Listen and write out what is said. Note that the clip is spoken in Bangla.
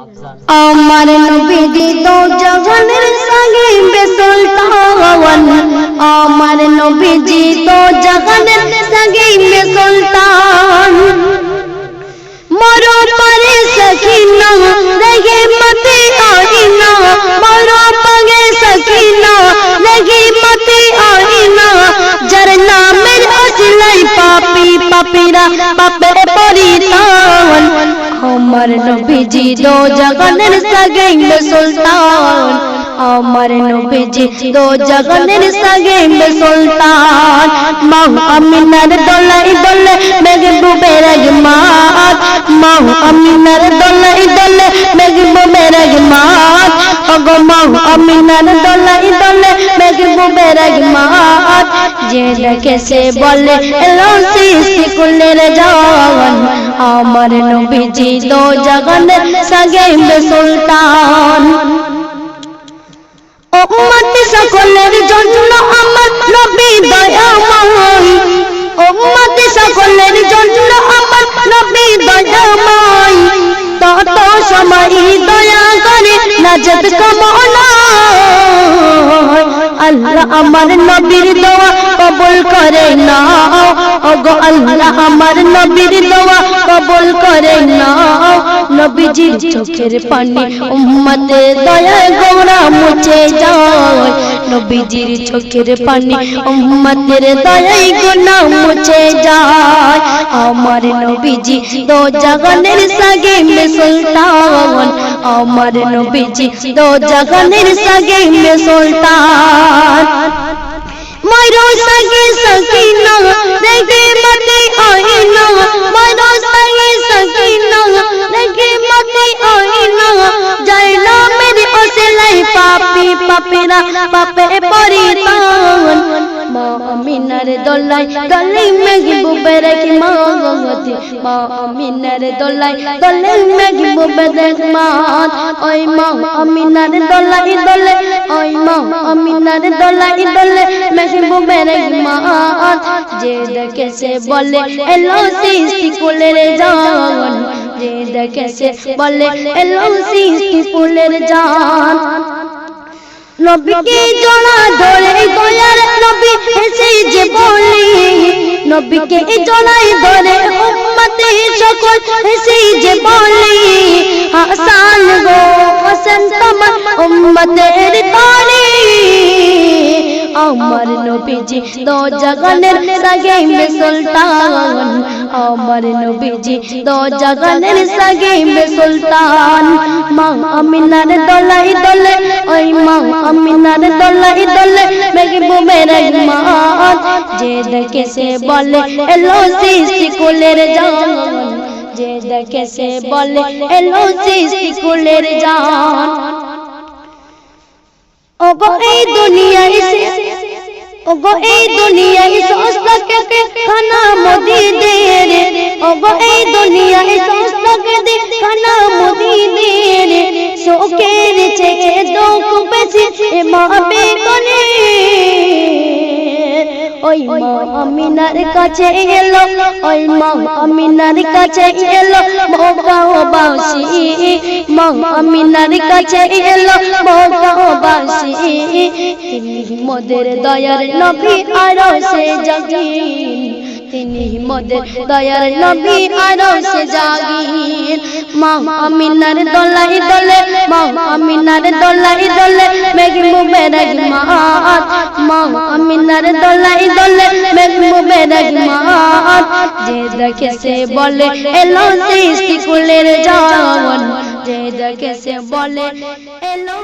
আমার নবীজি তো জাহানের সাহিবে সুলতান, আমার নবীজি তো জাহানের সাহিবে সুলতান। মরো পারে সখিনা রহে মতে আইনা, মরো পাগে সখিনা রহে মতে আইনা। যার নামের আসলাই পাপি পাপিরা পাপের পরিতান। আমার নবীজি দো জাহানের সাহিবে সুলতান, আমার নবীজি দো জাহানের সাহিবে সুলতান। মা আমিনার দোলাই দোলে মেহবুবে রহমান, মা আমিনার দোলাই দোলে মেহবুবে রহমান। ওগো মা আমিনার দোলাই দোলে মেহবুবে রহমান। যে দেখে সে বলে এলো সৃষ্টি কুলের জান। আমার নবীজি দো জাহানের সাহিবে সুলতান। উম্মত সকলের জন্য আমার নবী দয়াময়, উম্মত সকলের জন্য আমার নবী দয়াময়। তত সময় দয়া করে নাজাত কামনা। আল্লাহ আমার নবীর দোয়া কবুল করে নাও, ওগো আল্লাহ আমার নবীর দোয়া কবুল করে নাও। নবীজির চোখের পানি উম্মতের দয়ায় গোরা মুছে যায়, নবীজির চোখের পানি উম্মতের দয়ায় গুনাহ মুছে যায়। আমার নবীজি দো জাহানের সাহিবে সুলতান, আমার নবীজি দো জাহানের সাহিবে সুলতান। মরো সাগে সখিনা রহে মতে আইনা, মরো সাগে সখিনা রহে মতে আইনা। যার নামের আসলাই পাপি পাপিরা পাপে পরিতান। মা আমিনার দোলাই দোলাই মেহবুবে রহমান, মা আমিনার দোলাই দোলাই মেহবুবে রহমান। ওই মা আমিনার দোলাই দোলে, ওই মা আমিনার দোলাই দোলে মেহবুবে রহমান। যে দেখে সে বলে এলো সৃষ্টি কুলের জান, যে দেখে সে বলে এলো সৃষ্টি কুলের জান। নবীকে জড়া ধরে দয়ার নবী এসে যে বলে, নবীকে জড়াই ধরে উম্মতে সকল এসে যে বলে। হাসান গো হাসান তোমার উম্মতের তরে। আমার নবীজি দো জাহানের সাহিবে সুলতান, আমার নবীজি দো জাহানের সাহিবে সুলতান। মা আমিনার দোলাই দোলে, ওই মা আমিনার দোলাই দোলে মেহবুবে রহমান। যে দেখে সে বলে এলো সৃষ্টি কুলের জান, যে দেখে সে বলে এলো সৃষ্টি কুলের জান। ওগো এই দুনিয়ায় সে, ওগো এই দুনিয়ায় সস্তাকে খানা মোদি দে রে, ওগো এই দুনিয়ায় সস্তাকে খানা মোদি দে রে। শোকের চেয়ে দুঃখ বেশি এমাবে করে। ওই মা আমিনার কাছে এলো, ওই মা আমিনার কাছে এলো মক্কাবাসী, মা আমিনার কাছে এলো মক্কাবাসী। তিনি মোদের দয়ার নবী আরশে জাগিন, তিনি মোদের দয়ার নবী আরশে জাগিন। মা আমিনার দোলাই দোলে, মা আমিনার দোলাই দোলে মেহবুবে রহমান, মা আমিনার দোলাই দোলে মেহবুবে রহমান। যে দেখে সে বলে এলো সৃষ্টি কুলের জান, যে দেখে সে বলে এলো